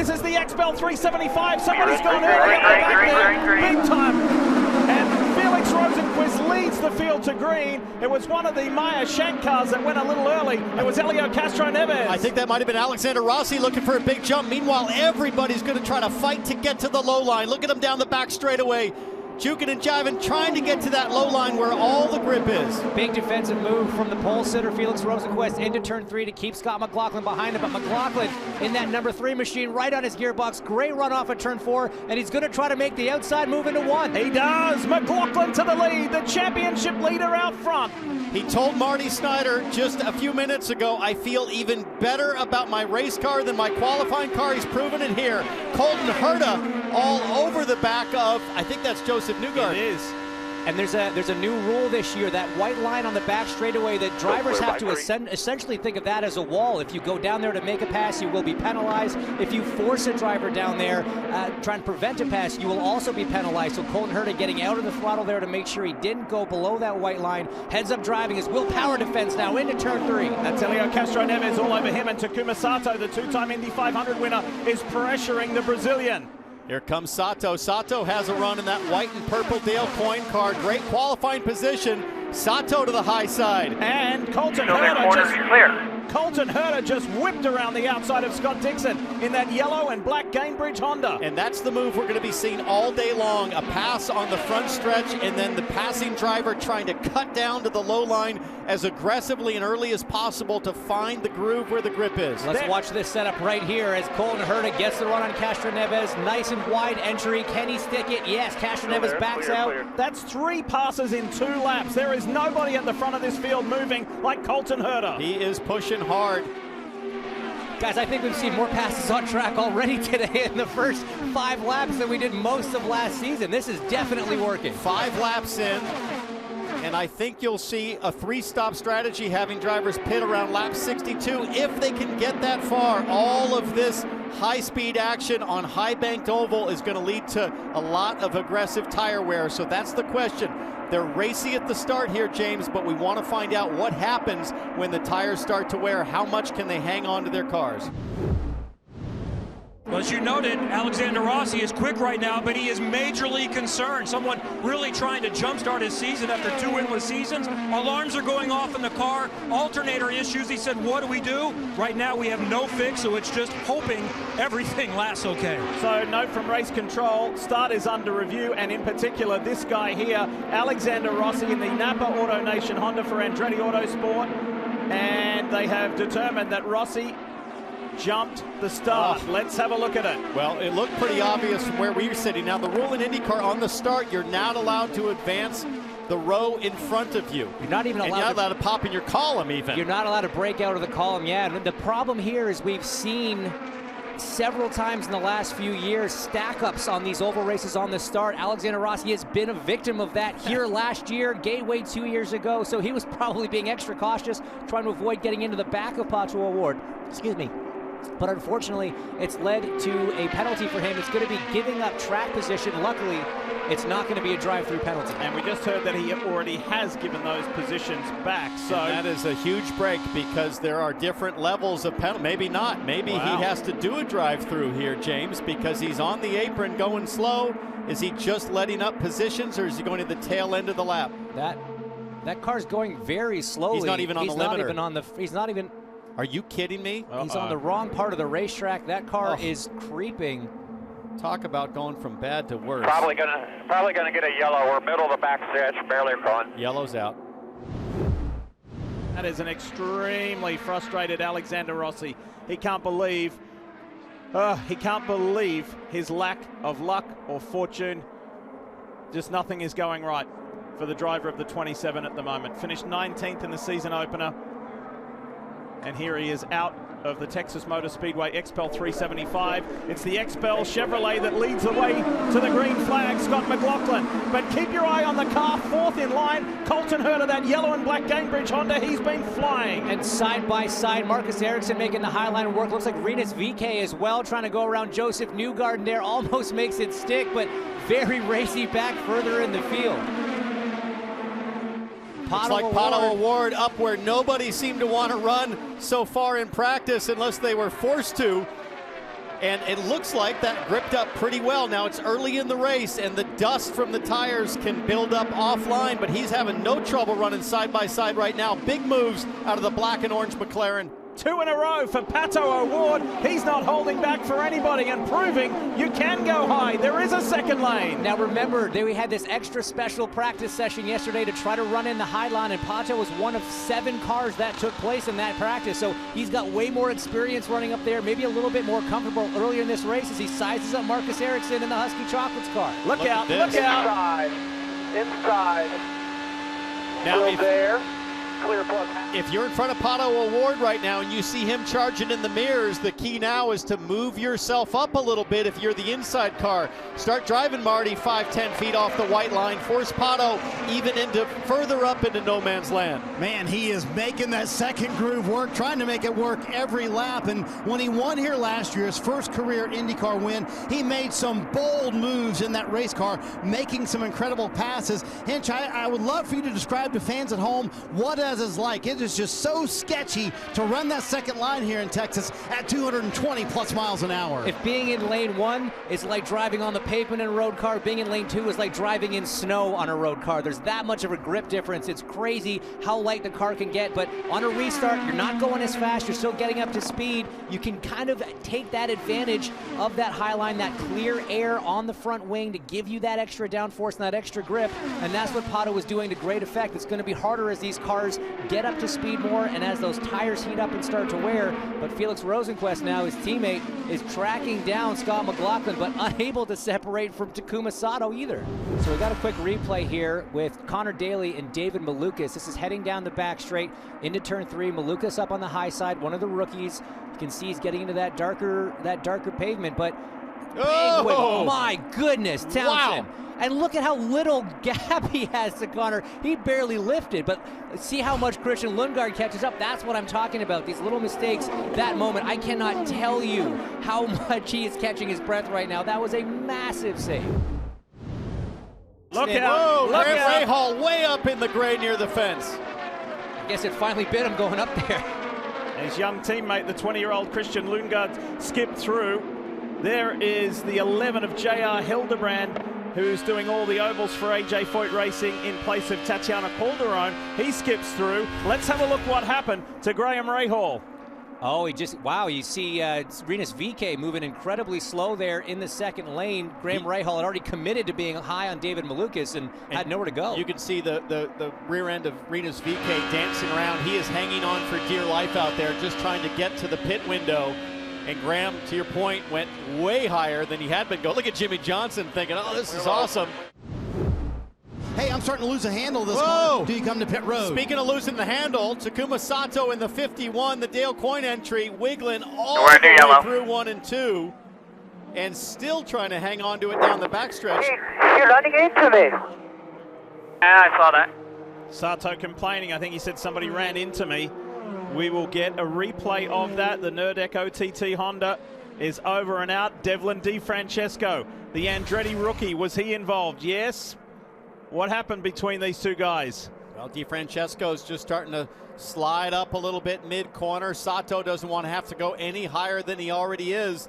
This is the XPEL 375. Somebody's gone early up the back there, big time. And Felix Rosenquist leads the field to green. It was one of the Maya Shank cars that went a little early. It was Helio Castro-Neves. I think that might have been Alexander Rossi looking for a big jump. Meanwhile, everybody's going to try to fight to get to the low line. Look at him down the back straightaway. Juking and jiving, trying to get to that low line where all the grip is. Big defensive move from the pole sitter, Felix Rosenquist, into turn 3 to keep Scott McLaughlin behind him. But McLaughlin in that number 3 machine right on his gearbox. Great run off at turn 4, and he's going to try to make the outside move into 1. He does. McLaughlin to the lead, the championship leader out front. He told Marty Snyder just a few minutes ago, I feel even better about my race car than my qualifying car. He's proven it here. Colton Herta all over the back of, I think that's Joseph Newgarden. It is. And there's a new rule this year, that white line on the back straightaway, that drivers have to essentially think of that as a wall. If you go down there to make a pass, you will be penalized. If you force a driver down there, trying to prevent a pass, you will also be penalized. So Colton Herta getting out of the throttle there to make sure he didn't go below that white line. Heads up driving his Will Power defense now into turn 3. That's Helio Castro-Neves all over him, and Takuma Sato, the 2-time Indy 500 winner, is pressuring the Brazilian. Here comes Sato. Sato has a run in that white and purple Dale Coyne car. Great qualifying position. Sato to the high side. And Colton Herta just whipped around the outside of Scott Dixon in that yellow and black Gainbridge Honda. And that's the move we're going to be seeing all day long. A pass on the front stretch, and then the passing driver trying to cut down to the low line as aggressively and early as possible to find the groove where the grip is. Let's watch this setup right here as Colton Herta gets the run on Castro-Neves. Nice and wide entry. Can he stick it? Yes, Castro-Neves backs out. That's 3 passes in 2 laps. There is nobody at the front of this field moving like Colton Herta. He is pushing hard. Guys, I think we've seen more passes on track already today in the first 5 laps than we did most of last season. This is definitely working. 5 laps in, and I think you'll see a 3-stop strategy having drivers pit around lap 62 if they can get that far. All of this high-speed action on high-banked oval is going to lead to a lot of aggressive tire wear, so that's the question. They're racy at the start here, James, but we want to find out what happens when the tires start to wear. How much can they hang on to their cars? Well, as you noted, Alexander Rossi is quick right now, but he is majorly concerned. Someone really trying to jumpstart his season after 2 winless seasons. Alarms are going off in the car, alternator issues. He said, what do we do? Right now we have no fix, so it's just hoping everything lasts okay. So note from race control, start is under review, and in particular this guy here, Alexander Rossi in the Napa Auto Nation Honda for Andretti Autosport, and they have determined that Rossi jumped the start. Let's have a look at it. Well, it looked pretty obvious from where we were sitting. Now, the rule in IndyCar on the start, you're not allowed to advance the row in front of you. You're not even allowed, and you're not allowed to pop in your column even. You're not allowed to break out of the column, yeah. And the problem here is we've seen several times in the last few years stack-ups on these oval races on the start. Alexander Rossi has been a victim of that here last year, Gateway 2 years ago, so he was probably being extra cautious, trying to avoid getting into the back of Pato O'Ward. Excuse me. But unfortunately, it's led to a penalty for him. It's going to be giving up track position. Luckily, it's not going to be a drive-through penalty. And we just heard that he already has given those positions back. So and that is a huge break because there are different levels of penalty. Maybe not. Maybe he has to do a drive-through here, James, because he's on the apron going slow. Is he just letting up positions, or is he going to the tail end of the lap? That car's going very slowly. He's not even on the limiter. He's not even. Are you kidding me? He's on the wrong part of the racetrack. That car is creeping. Talk about going from bad to worse. Probably gonna get a yellow. We're middle of the back stretch, barely gone. Yellow's out. That is an extremely frustrated Alexander Rossi. He can't believe his lack of luck or fortune. Just nothing is going right for the driver of the 27 at the moment. Finished 19th in the season opener. And here he is out of the Texas Motor Speedway XPEL 375. It's the XPEL Chevrolet that leads the way to the green flag, Scott McLaughlin. But keep your eye on the car, 4th in line. Colton Herta, that yellow and black Gainbridge Honda, he's been flying. And side by side, Marcus Ericsson making the high line work. Looks like Rinus VeeKay as well, trying to go around Joseph Newgarden there. Almost makes it stick, but very racy back further in the field. It's like Pato O'Ward up where nobody seemed to want to run so far in practice unless they were forced to. And it looks like that gripped up pretty well. Now it's early in the race, and the dust from the tires can build up offline, but he's having no trouble running side by side right now. Big moves out of the black and orange McLaren. 2 in a row for Pato O'Ward. He's not holding back for anybody and proving you can go high. There is a second lane. Now remember, we had this extra special practice session yesterday to try to run in the high line, and Pato was one of 7 cars that took place in that practice. So he's got way more experience running up there, maybe a little bit more comfortable earlier in this race as he sizes up Marcus Ericsson in the Husky Chocolates car. Look out, look out. Inside. Now There. Clear plug. if you're in front of Pato O'Ward right now and you see him charging in the mirrors, the key now is to move yourself up a little bit if you're the inside car. Start driving Marty 5-10 feet off the white line. Force Pato even into further up into no man's land. Man, he is making that second groove work, trying to make it work every lap. And when he won here last year, his first career IndyCar win, he made some bold moves in that race car, making some incredible passes. Hinch, I would love for you to describe to fans at home what it is like. It is just so sketchy to run that second line here in Texas at 220 plus miles an hour. If being in lane 1 is like driving on the pavement in a road car, being in lane 2 is like driving in snow on a road car. There's that much of a grip difference. It's crazy how light the car can get, but on a restart, you're not going as fast. You're still getting up to speed. You can kind of take that advantage of that high line, that clear air on the front wing to give you that extra downforce and that extra grip, and that's what Pato was doing to great effect. It's going to be harder as these cars get up to speed more and as those tires heat up and start to wear. But Felix Rosenqvist now, his teammate, is tracking down Scott McLaughlin, but unable to separate from Takuma Sato either. So we got a quick replay here with Connor Daly and David Malukas. This is heading down the back straight into turn 3. Malukas up on the high side, one of the rookies. You can see he's getting into that darker pavement, but Oh my goodness, Townsend. Wow. And look at how little gap he has to Connor. He barely lifted, but see how much Christian Lundgaard catches up. That's what I'm talking about, these little mistakes, that moment. I cannot tell you how much he is catching his breath right now. That was a massive save. Look Whoa, out, look Grant out. Rahal way up in the gray near the fence. I guess it finally bit him going up there. His young teammate, the 20-year-old Christian Lundgaard, skipped through. There is the 11 of J.R. Hildebrand, who's doing all the ovals for AJ Foyt Racing in place of Tatiana Calderon. He skips through. Let's have a look what happened to Graham Rahal. Oh, wow, you see Rinus VeeKay moving incredibly slow there in the second lane. Graham Rahal had already committed to being high on David Malukas and had nowhere to go. You can see the rear end of Rinus VeeKay dancing around. He is hanging on for dear life out there, just trying to get to the pit window. And Graham, to your point, went way higher than he had been going. Look at Jimmy Johnson thinking, oh, this is awesome. Hey, I'm starting to lose a handle this Whoa. car. Do you come to pit road? Speaking of losing the handle, Takuma Sato in the 51, the Dale Coyne entry, wiggling all Nowhere the near way yellow. through 1 and 2, and still trying to hang on to it down the backstretch. You're running into me. Yeah, I saw that. Sato complaining. I think he said somebody ran into me. We will get a replay of that. The Nerdec OTT Honda is over and out. Devlin DeFrancesco, the Andretti rookie, was he involved? Yes. What happened between these two guys? Well, DeFrancesco's just starting to slide up a little bit mid-corner. Sato doesn't want to have to go any higher than he already is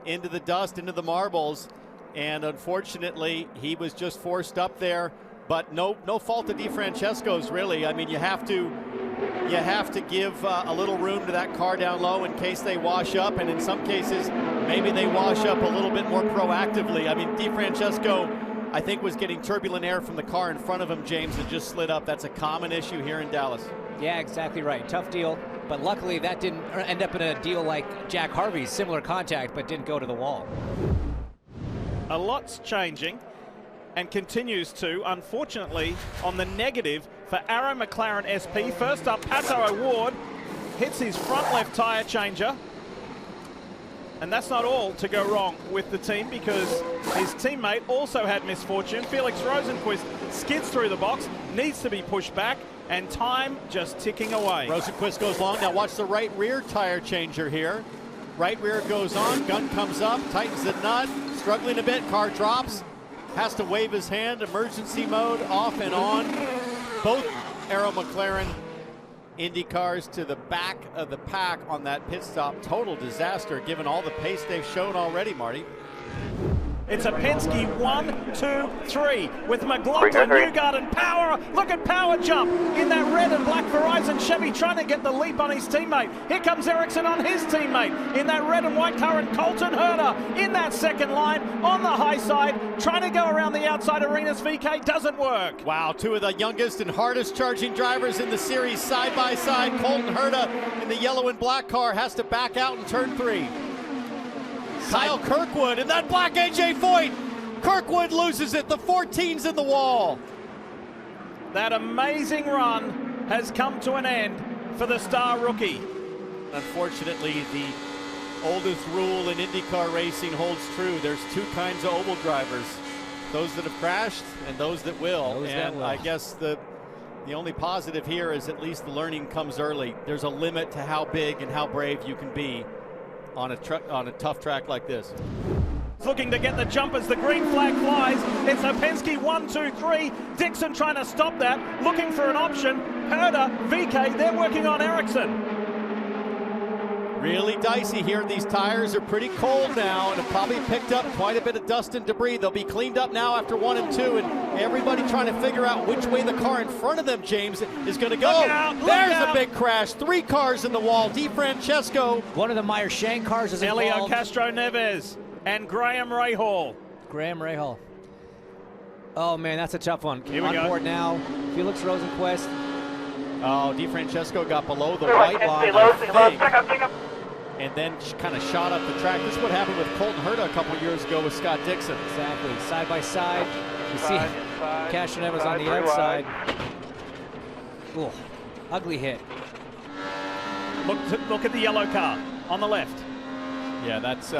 into the dust, into the marbles. And unfortunately, he was just forced up there. But no fault of DeFrancesco's, really. I mean, you have to give a little room to that car down low in case they wash up, and in some cases, maybe they wash up a little bit more proactively. I mean, DeFrancesco, I think, was getting turbulent air from the car in front of him, James, and just slid up. That's a common issue here in Dallas. Yeah, exactly right. Tough deal, but luckily that didn't end up in a deal like Jack Harvey's, similar contact, but didn't go to the wall. A lot's changing and continues to, unfortunately, on the negative for Arrow McLaren SP. First up, Pato O'Ward hits his front left tyre changer. And that's not all to go wrong with the team, because his teammate also had misfortune. Felix Rosenqvist skids through the box, needs to be pushed back, and time just ticking away. Rosenqvist goes long. Now watch the right rear tire changer here. Right rear goes on, gun comes up, tightens the nut, struggling a bit, car drops. Has to wave his hand, emergency mode, off and on. Both Arrow McLaren Indy cars to the back of the pack on that pit stop. Total disaster given all the pace they've shown already, Marty. It's a Penske 1, 2, 3 with McLaughlin, Newgarden, Power. Look at Power jump in that red and black Verizon Chevy, trying to get the leap on his teammate. Here comes Ericsson on his teammate in that red and white car, and Colton Herta in that second line on the high side, trying to go around the outside. Arenas VK doesn't work. Wow, two of the youngest and hardest charging drivers in the series side by side. Colton Herta in the yellow and black car has to back out in turn 3. Kyle Kirkwood and that black AJ Foyt. Kirkwood loses it. The 14's in the wall. That amazing run has come to an end for the star rookie. Unfortunately, the oldest rule in IndyCar racing holds true. There's two kinds of oval drivers. Those that have crashed and those that will. I guess the only positive here is at least the learning comes early. There's a limit to how big and how brave you can be on a tough track like this. Looking to get the jump as the green flag flies. It's a Penske 1, 2, 3. Dixon trying to stop that, looking for an option. Herta, VK, they're working on Ericsson. Really dicey here. These tires are pretty cold now and have probably picked up quite a bit of dust and debris. They'll be cleaned up now after 1 and 2, and everybody trying to figure out which way the car in front of them, James, is going to go. There's a big crash. 3 cars in the wall. DeFrancesco. One of the Meyer Shank cars is involved. Elio Castro Neves and Graham Rahal. Graham Rahal. Oh, man, that's a tough one. Here we go. On board now. Felix Rosenquist. Oh, DeFrancesco got below the white line, and then kind of shot up the track. This is what happened with Colton Herta a couple years ago with Scott Dixon. Exactly. Side by side. You see Castroneves on the outside. Ooh, ugly hit. Look at the yellow car on the left. Yeah, that's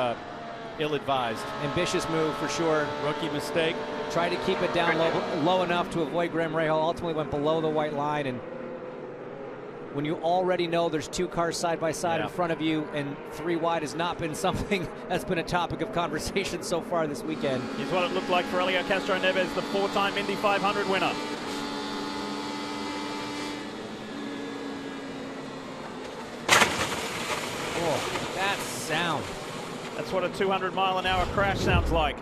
ill-advised. Ambitious move for sure. Rookie mistake. Tried to keep it down low enough to avoid Graham Rahal. Ultimately went below the white line, and when you already know there's 2 cars side by side in front of you, and 3 wide has not been something that's been a topic of conversation so far this weekend. Here's what it looked like for Elio Castro Neves, the 4-time Indy 500 winner. Oh, that sound. That's what a 200-mile-an-hour crash sounds like.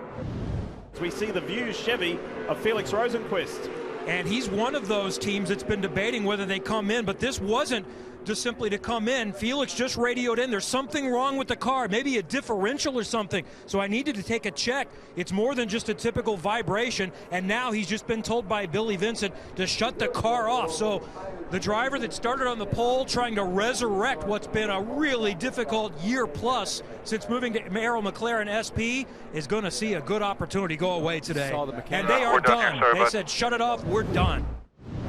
As we see the Views Chevy of Felix Rosenquist. And he's one of those teams that's been debating whether they come in, but this wasn't just simply to come in. Felix just radioed in. There's something wrong with the car, maybe a differential or something. So I needed to take a check. It's more than just a typical vibration. And now he's just been told by Billy Vincent to shut the car off. So the driver that started on the pole trying to resurrect what's been a really difficult year plus since moving to Arrow McLaren SP is going to see a good opportunity go away today. And they are done. They said, shut it off, we're done.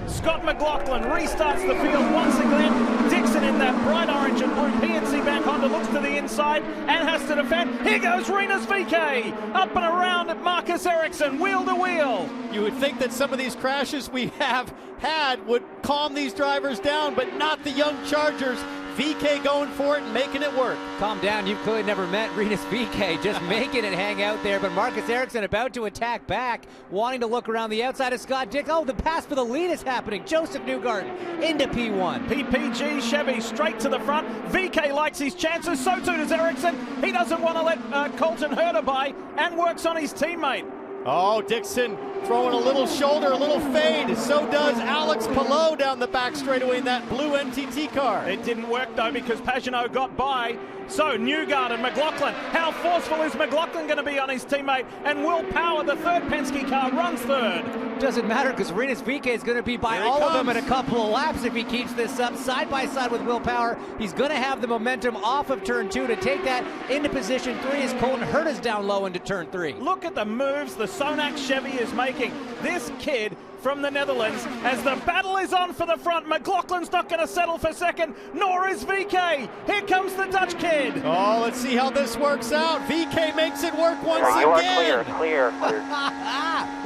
Scott McLaughlin restarts the field once again. Dixon in that bright orange and blue PNC back Honda looks to the inside and has to defend. Here goes Rinus VK up and around at Marcus Ericsson, wheel to wheel. You would think that some of these crashes we have had would calm these drivers down, but not the young Chargers. VK going for it and making it work. Calm down, you've clearly never met Rinus VK, just making it hang out there, but Marcus Ericsson about to attack back, wanting to look around the outside of Scott Dixon. Oh, the pass for the lead is happening. Joseph Newgarden into P1. PPG Chevy straight to the front. VK likes his chances, so too does Ericsson. He doesn't want to let Colton Herta by and works on his teammate. Oh, Dixon throwing a little shoulder, a little fade. So does Alex Palou down the back straightaway in that blue NTT car. It didn't work, though, because Pagenaud got by. So Newgarden, McLaughlin. How forceful is McLaughlin going to be on his teammate? And Will Power, the third Penske car, runs third. Doesn't matter, because Rinus VK is going to be by all of them in a couple of laps if he keeps this up. Side by side with Will Power. He's going to have the momentum off of turn 2 to take that into position 3 as Colton Herta's down low into turn 3. Look at the moves the Sonax Chevy is making. This kid from the Netherlands, as the battle is on for the front. McLaughlin's not going to settle for second, nor is VK. Here comes the Dutch kid. Oh, let's see how this works out. VK makes it work once again. You are clear.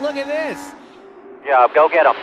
Look at this. Yeah, go get him.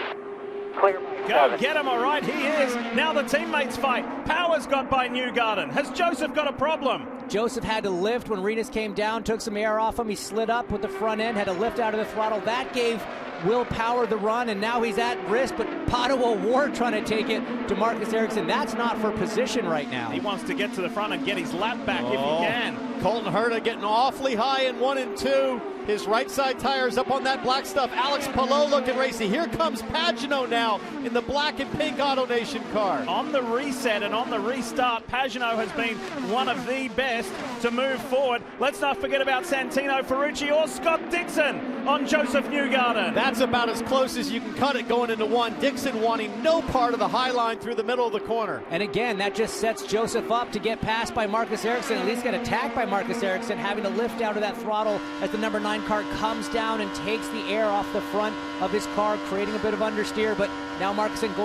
Clear. Go get him, all right, he is. Now the teammates fight. Power's got by Newgarden. Has Joseph got a problem? Joseph had to lift when Rinus came down, took some air off him. He slid up with the front end, had to lift out of the throttle. That gave Will Power the run, and now he's at risk, but Pato O'Ward trying to take it to Marcus Ericsson. That's not for position right now. He wants to get to the front and get his lap back if he can. Colton Herta getting awfully high in 1 and 2. His right side tires up on that black stuff. Alex Palou looking racy. Here comes Pagano now in the black and pink Auto Nation car. On the reset and on the restart, Pagano has been one of the best to move forward. Let's not forget about Santino Ferrucci or Scott Dixon on Joseph Newgarden. That's about as close as you can cut it going into 1. Dixon wanting no part of the high line through the middle of the corner. And again, that just sets Joseph up to get passed by Marcus Ericsson, at least get attacked by Marcus Ericsson, having to lift out of that throttle as the number 9 car comes down and takes the air off the front of his car, creating a bit of understeer. But now Marcus Ericsson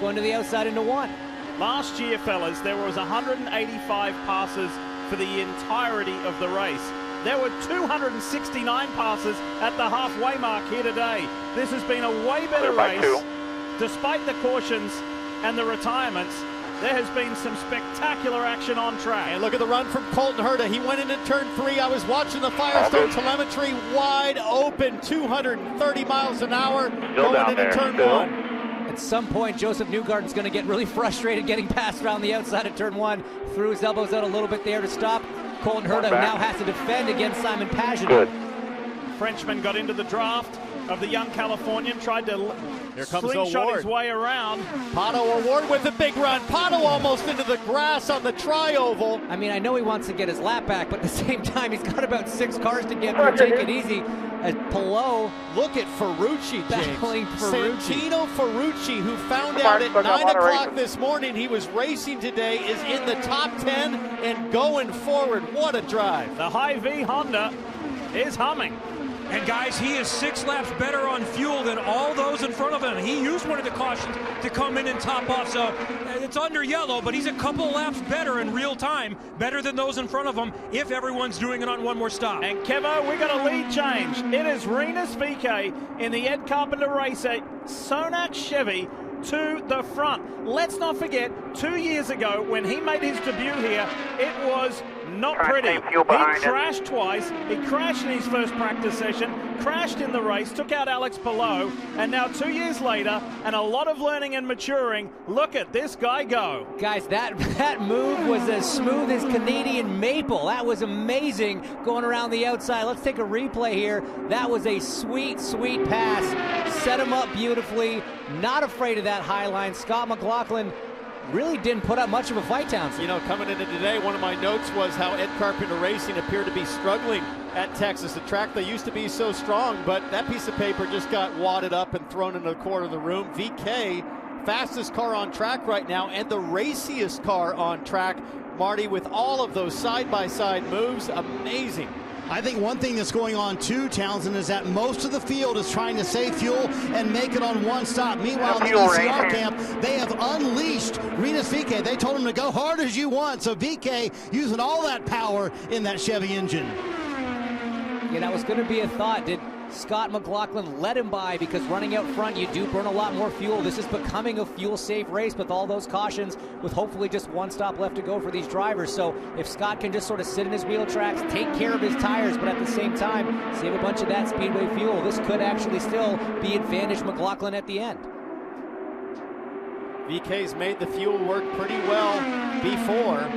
going to the outside into 1. Last year, fellas, there was 185 passes for the entirety of the race. There were 269 passes at the halfway mark here today. This has been a way better race. Despite the cautions and the retirements, there has been some spectacular action on track. And look at the run from Colton Herta. He went into turn 3. I was watching the Firestone telemetry, wide open, 230 miles an hour, going into turn 1. At some point, Joseph Newgarden's going to get really frustrated getting passed around the outside of turn 1. Threw his elbows out a little bit there to stop Colton Herta, who now has to defend against Simon Pagano. Frenchman got into the draft of the young Californian, tried to slingshot his way around. Pato O'Ward with a big run. Pato almost into the grass on the tri-oval. I mean, I know he wants to get his lap back, but at the same time, he's got about 6 cars to get through. Take it easy. As Palou, look at Ferrucci, battling Ferrucci. Santino Ferrucci, who found out at 9 o'clock this morning he was racing today, is in the top 10 and going forward. What a drive. The Hy-V Honda is humming. And guys, he is 6 laps better on fuel than all those in front of him. He used one of the cautions to come in and top off, so it's under yellow, but he's a couple laps better in real time, better than those in front of him if everyone's doing it on one more stop. And Kevo, we got a lead change. It is Rinus VeeKay in the Ed Carpenter Racer Sonax Chevy to the front. Let's not forget, 2 years ago when he made his debut here, it was not pretty. He crashed twice. He crashed in his first practice session, crashed in the race, took out Alex Palou, and now 2 years later, and a lot of learning and maturing, look at this guy go. Guys, that move was as smooth as Canadian maple. That was amazing going around the outside. Let's take a replay here. That was a sweet, sweet pass. Set him up beautifully. Not afraid of that high line. Scott McLaughlin really didn't put up much of a fight, Townsend. You know, coming into today, one of my notes was how Ed Carpenter Racing appeared to be struggling at Texas, a track they used to be so strong, but that piece of paper just got wadded up and thrown into the corner of the room. VeeKay, fastest car on track right now and the raciest car on track, Marty, with all of those side-by-side moves. Amazing. I think one thing that's going on too, Townsend, is that most of the field is trying to save fuel and make it on one stop. Meanwhile, in the ECR camp, they have unleashed Rinus VeeKay. They told him to go hard as you want. So VeeKay using all that power in that Chevy engine. Yeah, that was going to be a thought. Did Scott McLaughlin let him by? Because running out front, you do burn a lot more fuel. This is becoming a fuel-safe race with all those cautions, with hopefully just one stop left to go for these drivers. So if Scott can just sort of sit in his wheel tracks, take care of his tires, but at the same time, save a bunch of that Speedway fuel, this could actually still be advantage McLaughlin at the end. VeeKay's made the fuel work pretty well before.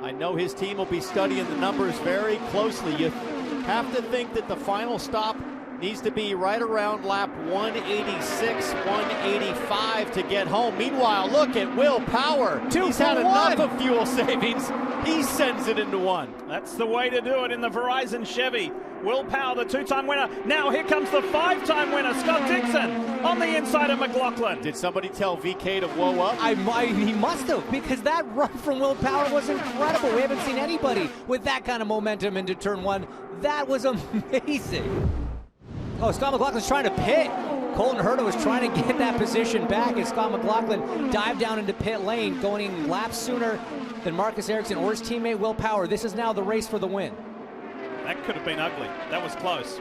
I know his team will be studying the numbers very closely. You have to think that the final stop needs to be right around lap 186, 185 to get home. Meanwhile, look at Will Power. He's had enough of fuel savings. He sends it into 1. That's the way to do it in the Verizon Chevy. Will Power, the 2-time winner. Now here comes the 5-time winner, Scott Dixon, on the inside of McLaughlin. Did somebody tell VeeKay to whoa up? He must have, because that run from Will Power was incredible. We haven't seen anybody with that kind of momentum into turn 1. That was amazing. Oh, Scott McLaughlin's trying to pit. Colton Herta was trying to get that position back as Scott McLaughlin dived down into pit lane, going laps sooner than Marcus Ericsson or his teammate Will Power. This is now the race for the win. That could have been ugly. That was close.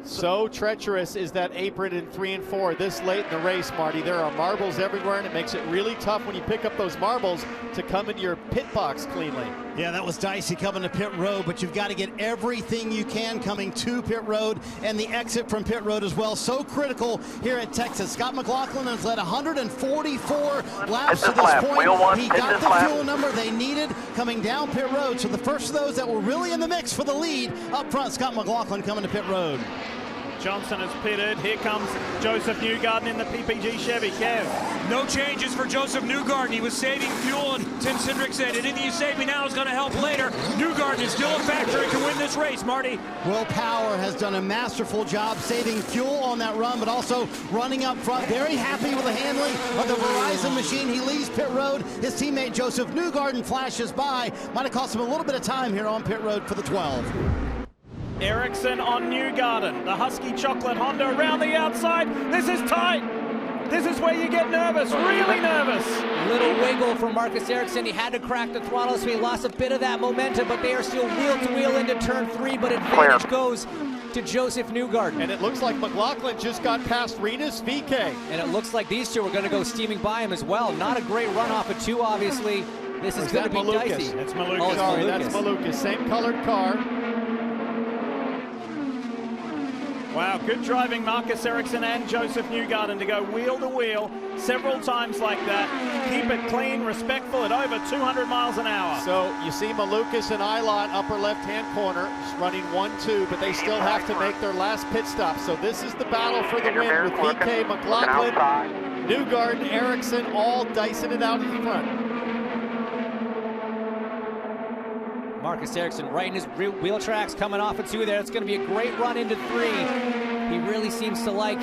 So treacherous is that apron in 3 and 4 this late in the race, Marty. There are marbles everywhere, and it makes it really tough when you pick up those marbles to come into your pit box cleanly. Yeah, that was dicey coming to pit road, but you've got to get everything you can coming to pit road and the exit from pit road as well. So critical here at Texas. Scott McLaughlin has led 144 laps to this point. He got the fuel number they needed coming down pit road. So the first of those that were really in the mix for the lead up front, Scott McLaughlin coming to pit road. Johnson has pitted. Here comes Joseph Newgarden in the PPG Chevy. Kev. No changes for Joseph Newgarden. He was saving fuel, and Tim Cindric said, anything you save me now is going to help later. Newgarden is still a factor and can win this race, Marty. Will Power has done a masterful job saving fuel on that run, but also running up front. Very happy with the handling of the Verizon machine. He leaves pit road. His teammate Joseph Newgarden flashes by. Might have cost him a little bit of time here on pit road for the 12. Ericsson on Newgarden. The Husky Chocolate Honda around the outside. This is tight. This is where you get nervous, really nervous. Little wiggle from Marcus Ericsson. He had to crack the throttle, so he lost a bit of that momentum, but they are still wheel to wheel into turn 3, but advantage goes to Joseph Newgarden. And it looks like McLaughlin just got past Rinus VeeKay. And it looks like these two are going to go steaming by him as well. Not a great run off of 2, obviously. This is going to be dicey. It's Malukas. Oh, Sorry, that's Malukas. Same colored car. Wow, good driving, Marcus Ericsson and Joseph Newgarden to go wheel to wheel several times like that. Keep it clean, respectful at over 200 miles an hour. So you see Malukas and Ilott upper left-hand corner running 1-2, but they still have to make their last pit stop. So this is the battle for the win with VeeKay, McLaughlin, Newgarden, Ericsson, all dicing it out in front. Marcus Ericsson right in his wheel tracks coming off of 2 there. It's going to be a great run into 3. He really seems to like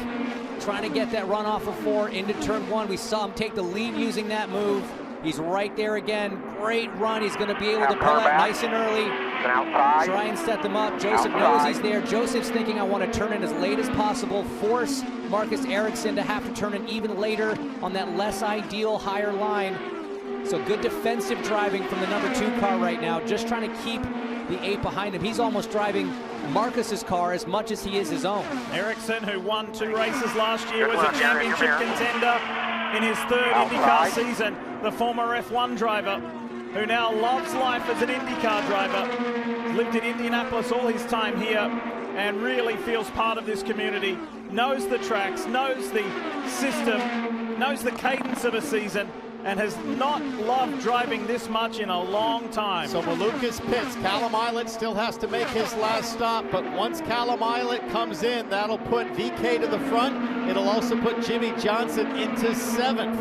trying to get that run off of 4 into turn 1. We saw him take the lead using that move. He's right there again. Great run. He's going to be able to pull out nice and early. Try and set them up. Joseph knows he's there. Joseph's thinking, I want to turn in as late as possible. Force Marcus Ericsson to have to turn in even later on that less ideal higher line. So good defensive driving from the number 2 car right now, just trying to keep the 8 behind him. He's almost driving Marcus's car as much as he is his own. Ericsson, who won 2 races last year, was a championship contender in his 3rd IndyCar season. The former F1 driver, who now loves life as an IndyCar driver, lived in Indianapolis all his time here, and really feels part of this community, knows the tracks, knows the system, knows the cadence of a season, and has not loved driving this much in a long time. So Malukas pits. Callum Ilott still has to make his last stop, but once Callum Ilott comes in, that'll put VeeKay to the front. It'll also put Jimmy Johnson into 7th.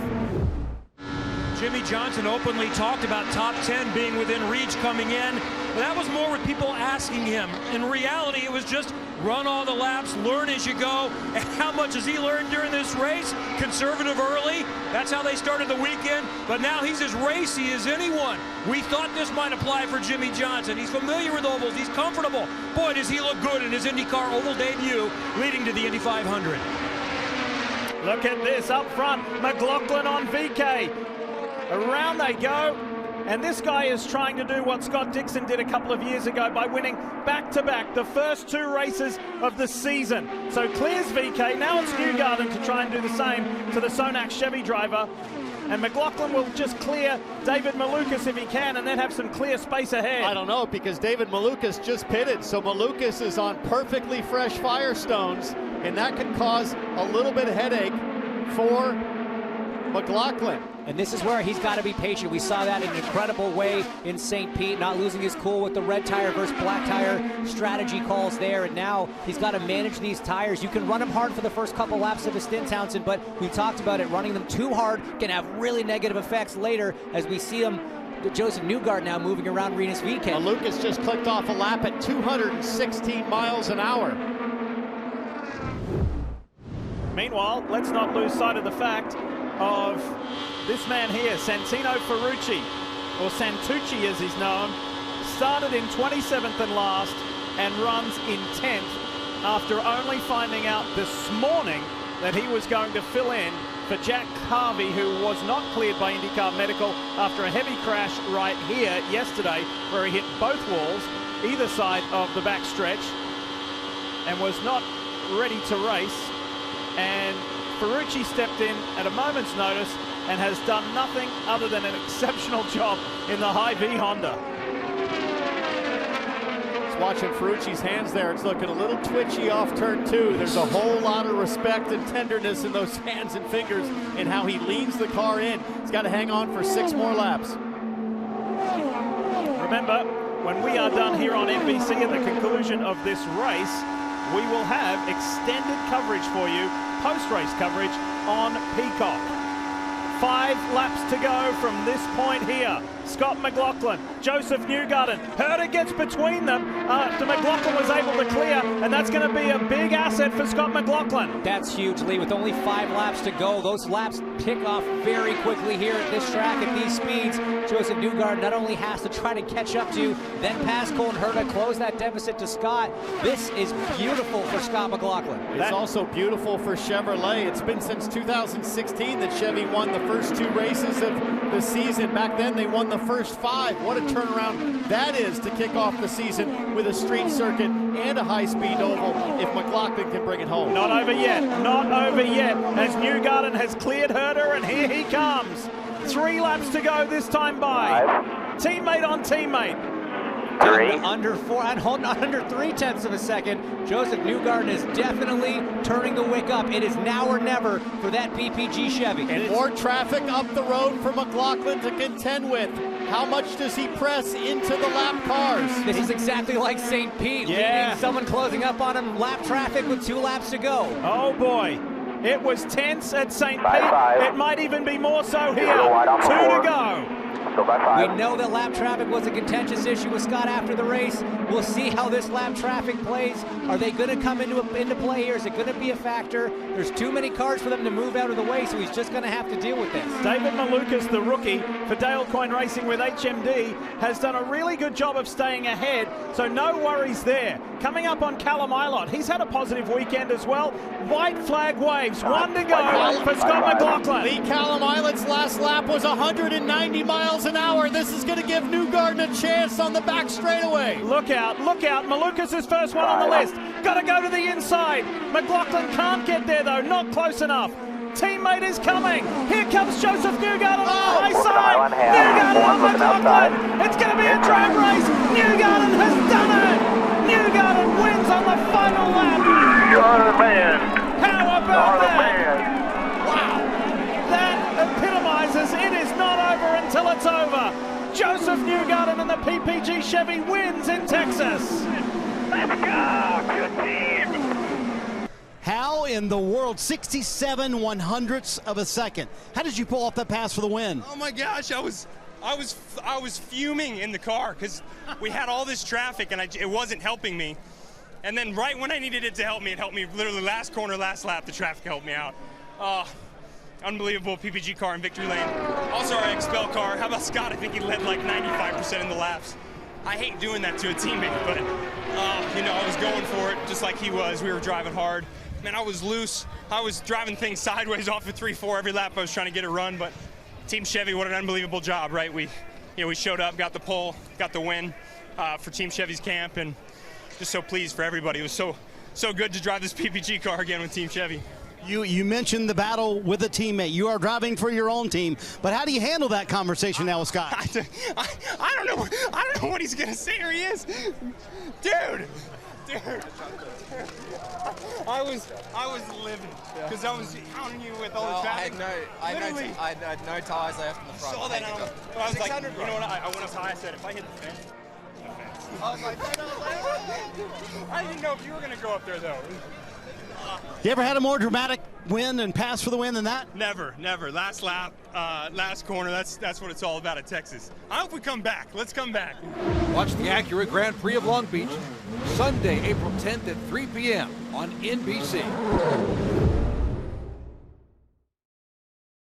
Jimmy Johnson openly talked about top 10 being within reach coming in. But that was more with people asking him. In reality, it was just run all the laps, learn as you go. And how much has he learned during this race? Conservative early. That's how they started the weekend. But now he's as racy as anyone. We thought this might apply for Jimmy Johnson. He's familiar with ovals. He's comfortable. Boy, does he look good in his IndyCar oval debut, leading to the Indy 500. Look at this up front. McLaughlin on VeeKay. Around they go. And this guy is trying to do what Scott Dixon did a couple of years ago by winning back-to-back the first 2 races of the season. So clears VeeKay. Now it's Newgarden to try and do the same to the Sonax Chevy driver. And McLaughlin will just clear David Malukas if he can, and then have some clear space ahead. I don't know, because David Malukas just pitted. So Malukas is on perfectly fresh Firestones, and that could cause a little bit of headache for McLaughlin. And this is where he's got to be patient. We saw that in an incredible way in St. Pete, not losing his cool with the red tire versus black tire strategy calls there. And now he's got to manage these tires. You can run them hard for the first couple laps of a stint, Townsend, but we talked about it. Running them too hard can have really negative effects later, as we see him, Joseph Newgarden now moving around Rinus VeeKay. Malukas just clicked off a lap at 216 miles an hour. Meanwhile, let's not lose sight of the fact of this man here, Santino Ferrucci, or Santucci as he's known, started in 27th and last and runs in 10th after only finding out this morning that he was going to fill in for Jack Harvey, who was not cleared by IndyCar Medical after a heavy crash right here yesterday, where he hit both walls, either side of the back stretch, and was not ready to race, and Ferrucci stepped in at a moment's notice and has done nothing other than an exceptional job in the Hy-V Honda. Watching Ferrucci's hands there, it's looking a little twitchy off turn 2. There's a whole lot of respect and tenderness in those hands and fingers and how he leans the car in. He's got to hang on for 6 more laps. Remember, when we are done here on NBC at the conclusion of this race, we will have extended coverage for you, post-race coverage on Peacock. 5 laps to go from this point here. Scott McLaughlin, Joseph Newgarden. Herter gets between them. McLaughlin was able to clear, and that's going to be a big asset for Scott McLaughlin. That's huge, Lee. With only 5 laps to go, those laps pick off very quickly here at this track at these speeds. Joseph Newgarden not only has to try to catch up to, then pass Colin Herta, close that deficit to Scott. This is beautiful for Scott McLaughlin. It's also beautiful for Chevrolet. It's been since 2016 that Chevy won the first 2 races of the season. Back then, they won the first 5. What a turnaround that is to kick off the season with a street circuit and a high-speed oval if McLaughlin can bring it home. Not over yet, not over yet, as Newgarden has cleared Herter, and here he comes. 3 laps to go this time by. 5. Teammate on teammate. 3. Under 3/10 of a second. Joseph Newgarden is definitely turning the wick up. It is now or never for that PPG Chevy. And more traffic up the road for McLaughlin to contend with. How much does he press into the lap cars? This is exactly like St. Pete. Yeah. Leading someone closing up on him. Lap traffic with 2 laps to go. Oh boy, it was tense at St. Pete. 5. It might even be more so here. Go wide off 2 the to board. go. Go by 5. We know that lap traffic was a contentious issue with Scott after the race. We'll see how this lap traffic plays. Are they going to come into play here? Is it going to be a factor? There's too many cars for them to move out of the way, so he's just going to have to deal with this. David Malukas, the rookie for Dale Coyne Racing with HMD, has done a really good job of staying ahead, so no worries there. Coming up on Callum Ilott, he's had a positive weekend as well. White flag waves, 1 to go for Scott McLaughlin. Lee Callum Ilott's last lap was 190 miles an hour. This is going to give Newgarden a chance on the back straightaway. Look out, look out. Malukas is first one on the list. Got to go to the inside. McLaughlin can't get there though, not close enough. Teammate is coming. Here comes Joseph Newgarden on the high side. Newgarden on McLaughlin. It's going to be a drag race. Newgarden has done it. Newgarden wins on the final lap. You're the man. How about You're the that? man. Wow. That epitomizes it is not over until it's over. Joseph Newgarden and the PPG Chevy wins in Texas. Let's go. Good team. How in the world? 67/100ths of a second. How did you pull off that pass for the win? Oh my gosh, I was fuming in the car because we had all this traffic and it wasn't helping me. And then right when I needed it to help me, it helped me literally last corner, last lap. The traffic helped me out. Unbelievable PPG car in victory lane. Also our XPEL car. How about Scott? I think he led like 95% in the laps. I hate doing that to a teammate, but you know, I was going for it just like he was. We were driving hard. Man, I was loose. I was driving things sideways off of 3-4 every lap. I was trying to get a run, but Team Chevy, what an unbelievable job, right? We showed up, got the pole, got the win for Team Chevy's camp, and just so pleased for everybody. It was so good to drive this PPG car again with Team Chevy. You mentioned the battle with a teammate. You are driving for your own team, but how do you handle that conversation now with Scott? I don't know. I don't know what he's gonna say, or he is, dude. I was living because I was hounding you with all the traffic. I had no tires left in the front. I saw that, and I was like, you know what? I went up high. I said, if I hit the fence, I was like, I didn't know if you were gonna go up there though. You ever had a more dramatic win and pass for the win than that? Never. Last lap, last corner. That's what it's all about at Texas. I hope we come back. Let's come back. Watch the Acura Grand Prix of Long Beach Sunday, April 10th at 3 p.m. on NBC.